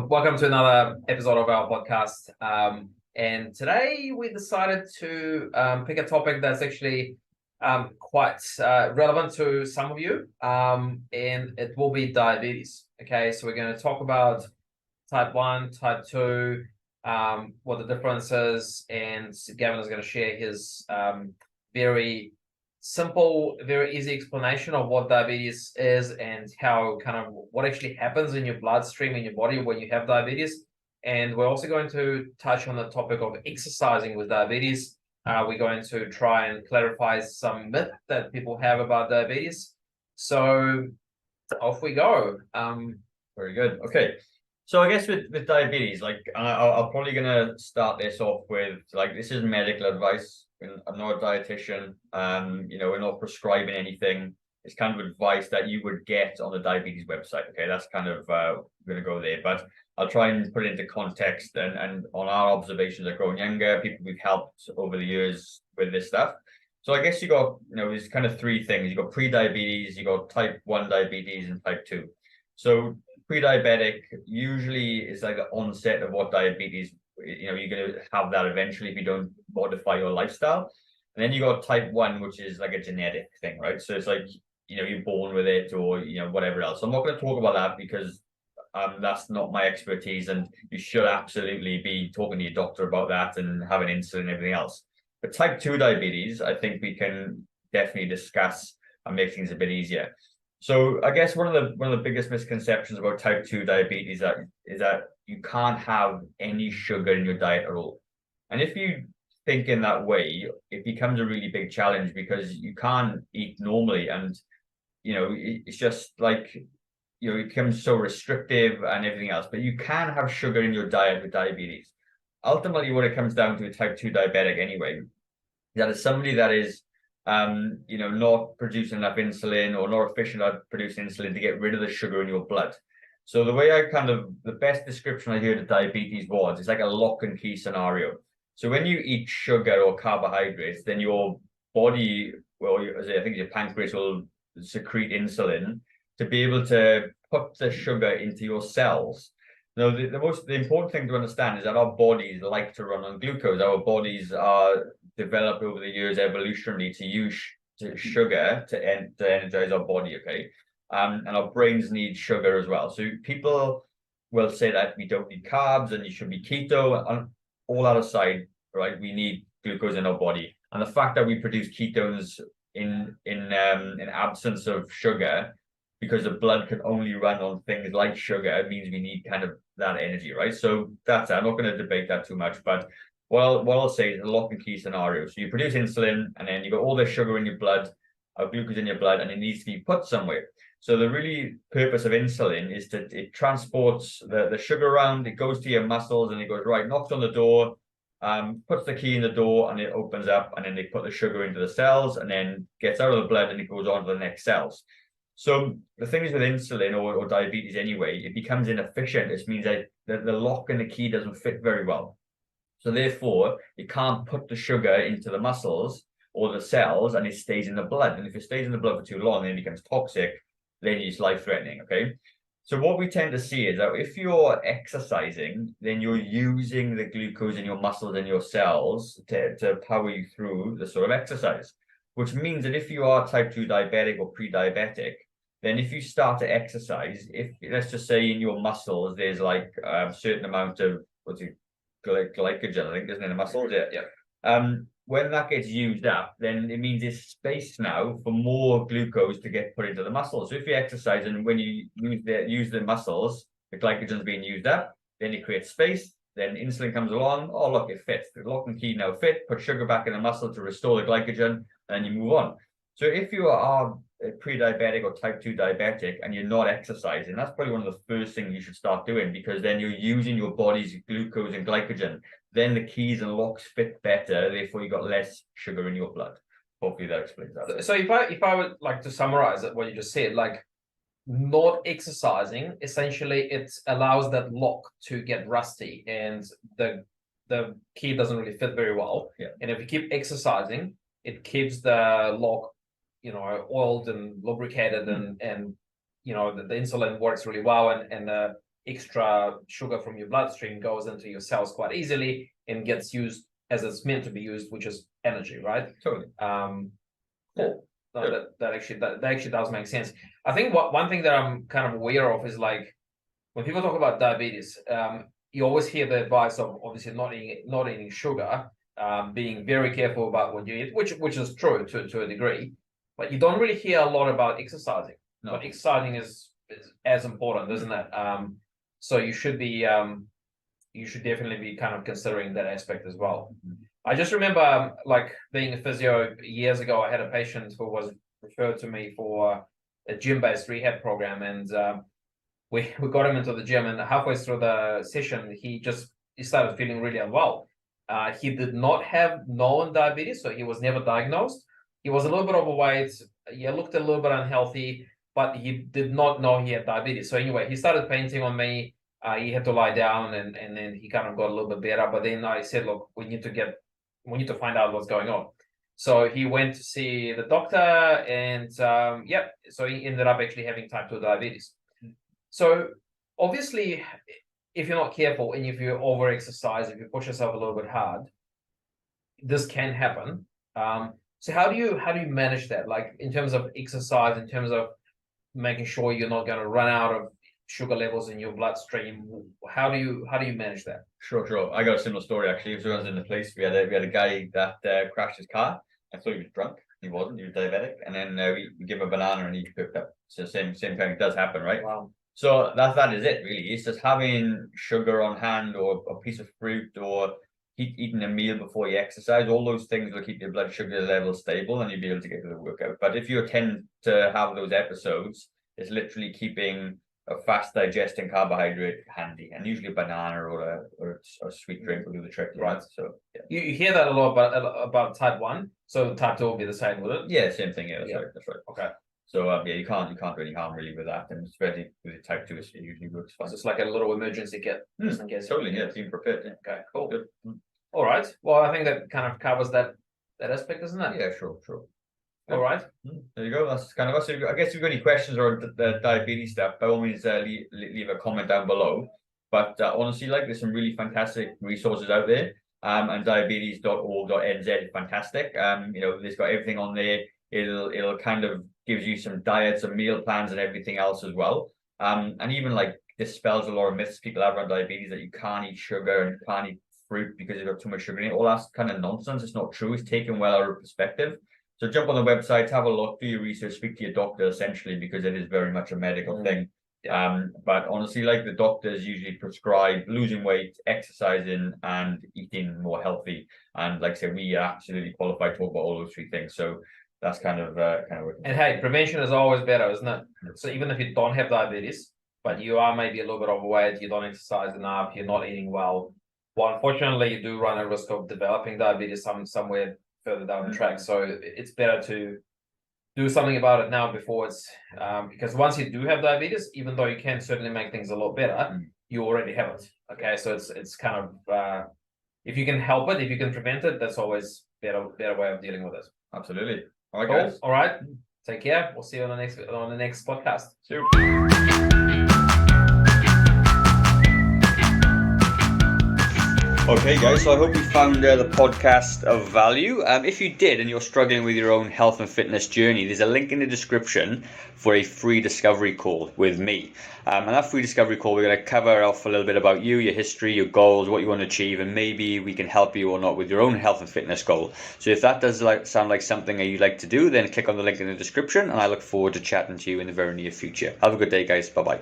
Welcome to another episode of our podcast. And today we decided to pick a topic that's actually quite relevant to some of you, and it will be diabetes. Okay, so we're going to talk about type 1, type 2, what the difference is, and Gavyn is going to share his very simple, very easy explanation of what diabetes is and how what actually happens in your bloodstream in your body when you have diabetes. And we're also going to touch on the topic of exercising with diabetes. We're going to try and clarify some myth that people have about diabetes. So off we go. Very good. Okay. So I guess with diabetes, I'm probably going to start this off with, this is medical advice. I'm not a dietitian. We're not prescribing anything. It's kind of advice that you would get on the diabetes website. Okay, that's kind of we're going to go there, but I'll try and put it into context and on our observations of growing younger, people we've helped over the years with this stuff. So I guess you got, there's kind of three things. You got pre-diabetes, you got type 1 diabetes, and type 2. So pre-diabetic usually is like the onset of what diabetes, you're going to have that eventually if you don't modify your lifestyle. And then you got type 1, which is like a genetic thing, right? So it's like, you're born with it or, whatever else. So I'm not going to talk about that because that's not my expertise, and you should absolutely be talking to your doctor about that and having insulin and everything else. But type 2 diabetes, I think we can definitely discuss and make things a bit easier. So I guess one of the biggest misconceptions about type 2 diabetes is that you can't have any sugar in your diet at all. And if you think in that way, it becomes a really big challenge because you can't eat normally, and it's just like it becomes so restrictive and everything else. But you can have sugar in your diet with diabetes. Ultimately, what it comes down to a type 2 diabetic anyway, that is somebody that is not producing enough insulin or not efficient at producing insulin to get rid of the sugar in your blood. So the way the best description I heard of diabetes was, it's like a lock and key scenario. So when you eat sugar or carbohydrates, then your body, I think your pancreas will secrete insulin to be able to put the sugar into your cells. Now, the important thing to understand is that our bodies like to run on glucose. Our bodies are developed over the years evolutionarily to use sugar to energize our body, okay? And our brains need sugar as well. So people will say that we don't need carbs and you should be keto. And all that aside, right? We need glucose in our body, and the fact that we produce ketones in absence of sugar, because the blood can only run on things like sugar, it means we need kind of that energy, right? So that's it. I'm not going to debate that too much, but what I'll say is a lock and key scenario. So you produce insulin, and then you got all this sugar in your blood, glucose in your blood, and it needs to be put somewhere. So the really purpose of insulin is that it transports the sugar around, it goes to your muscles, and it goes right, knocks on the door, puts the key in the door, and it opens up, and then they put the sugar into the cells, and then gets out of the blood, and it goes on to the next cells. So the thing is with insulin or diabetes anyway, it becomes inefficient. This means that the lock and the key doesn't fit very well. So therefore, it can't put the sugar into the muscles or the cells, and it stays in the blood. And if it stays in the blood for too long, then it becomes toxic, then it's life-threatening, okay? So what we tend to see is that if you're exercising, then you're using the glucose in your muscles and your cells to power you through the sort of exercise, which means that if you are type 2 diabetic or pre-diabetic, then if you start to exercise, if let's just say in your muscles, there's like a certain amount of glycogen, I think, isn't it, in the muscles? Yeah. When that gets used up, then it means there's space now for more glucose to get put into the muscles. So if you exercise and when you use the muscles, the glycogen's being used up, then it creates space. Then insulin comes along. Oh, look, it fits. The lock and key now fit. Put sugar back in the muscle to restore the glycogen, and you move on. So if you are pre-diabetic or type 2 diabetic and you're not exercising, that's probably one of the first things you should start doing, because then you're using your body's glucose and glycogen. Then the keys and locks fit better. Therefore, you got less sugar in your blood. Hopefully that explains that. So if I would like to summarize what you just said, like not exercising, essentially it allows that lock to get rusty and the key doesn't really fit very well. Yeah. And if you keep exercising, it keeps the lock, oiled and lubricated, and the insulin works really well, and the extra sugar from your bloodstream goes into your cells quite easily and gets used as it's meant to be used, which is energy, right? Totally. Cool. No, that actually does make sense. I think one thing that I'm kind of aware of is like when people talk about diabetes, you always hear the advice of obviously not eating sugar, being very careful about what you eat, which is true to a degree, but you don't really hear a lot about exercising. No. But exercising is as important, isn't it? So you should definitely be kind of considering that aspect as well. I just remember like being a physio years ago, I had a patient who was referred to me for a gym-based rehab program, and we got him into the gym, and halfway through the session, he started feeling really unwell. He did not have known diabetes, so he was never diagnosed. He was a little bit overweight. He looked a little bit unhealthy, but he did not know he had diabetes. So anyway, he started painting on me. He had to lie down, and then he kind of got a little bit better. But then I said, look, we need to find out what's going on. So he went to see the doctor, and so he ended up actually having type 2 diabetes. So obviously, if you're not careful and if you over-exercise, if you push yourself a little bit hard, this can happen. So how do you manage that? Like in terms of exercise, in terms of making sure you're not going to run out of sugar levels in your bloodstream, how do you manage that? Sure. I got a similar story actually. So I was in the place, we had a guy that crashed his car. I thought he was drunk. He wasn't. He was diabetic. And then we give him a banana and he picked up. So same thing. It does happen, right? Wow. So that is it really. It's just having sugar on hand or a piece of fruit or eating a meal before you exercise. All those things will keep your blood sugar level stable and you'll be able to get to the workout. But if you tend to have those episodes, it's literally keeping a fast digesting carbohydrate handy, and usually a banana or a sweet drink will do the trick, right? So yeah. You hear that a lot about type 1. So type 2 will be the same, would it? Yeah, same thing. Yeah, that's right. Okay. So you can't really harm really with that, and especially with type 2, it usually works fine. So it's like a little emergency kit, just in case. Totally, yeah, being prepared. Yeah. Okay, cool. Good. All right. Well, I think that kind of covers that aspect, isn't it? Yeah, sure. All right. There you go. That's kind of us. So I guess if you've got any questions or the diabetes stuff, by all means, leave a comment down below. But honestly, like there's some really fantastic resources out there. And diabetes.org.nz is fantastic. It's got everything on there. It'll kind of gives you some diets and meal plans and everything else as well. And even like dispels a lot of myths people have around diabetes that you can't eat sugar and you can't eat fruit because you've got too much sugar in it. All that's kind of nonsense. It's not true. It's taken well out of perspective. So jump on the website, have a look, do your research, speak to your doctor essentially, because it is very much a medical thing. But honestly, like the doctors usually prescribe losing weight, exercising, and eating more healthy. And like I said, we are absolutely qualified to talk about all those 3 things. So that's kind of and hey, prevention is always better, isn't it? So even if you don't have diabetes, but you are maybe a little bit overweight, you don't exercise enough, you're not eating well unfortunately you do run a risk of developing diabetes somewhere further down the track. So it's better to do something about it now before it's because once you do have diabetes, even though you can certainly make things a lot better, you already have it. Okay, so it's kind of if you can help it, if you can prevent it, that's always better way of dealing with it. Absolutely. All right, cool. guys. All right. Take care. We'll see you on the next podcast. See you. Okay guys, so I hope you found the podcast of value. If you did and you're struggling with your own health and fitness journey, there's a link in the description for a free discovery call with me. And that free discovery call, we're going to cover off a little bit about you, your history, your goals, what you want to achieve, and maybe we can help you or not with your own health and fitness goal. So if that does sound like something that you'd like to do, then click on the link in the description, and I look forward to chatting to you in the very near future. Have a good day guys. Bye-bye.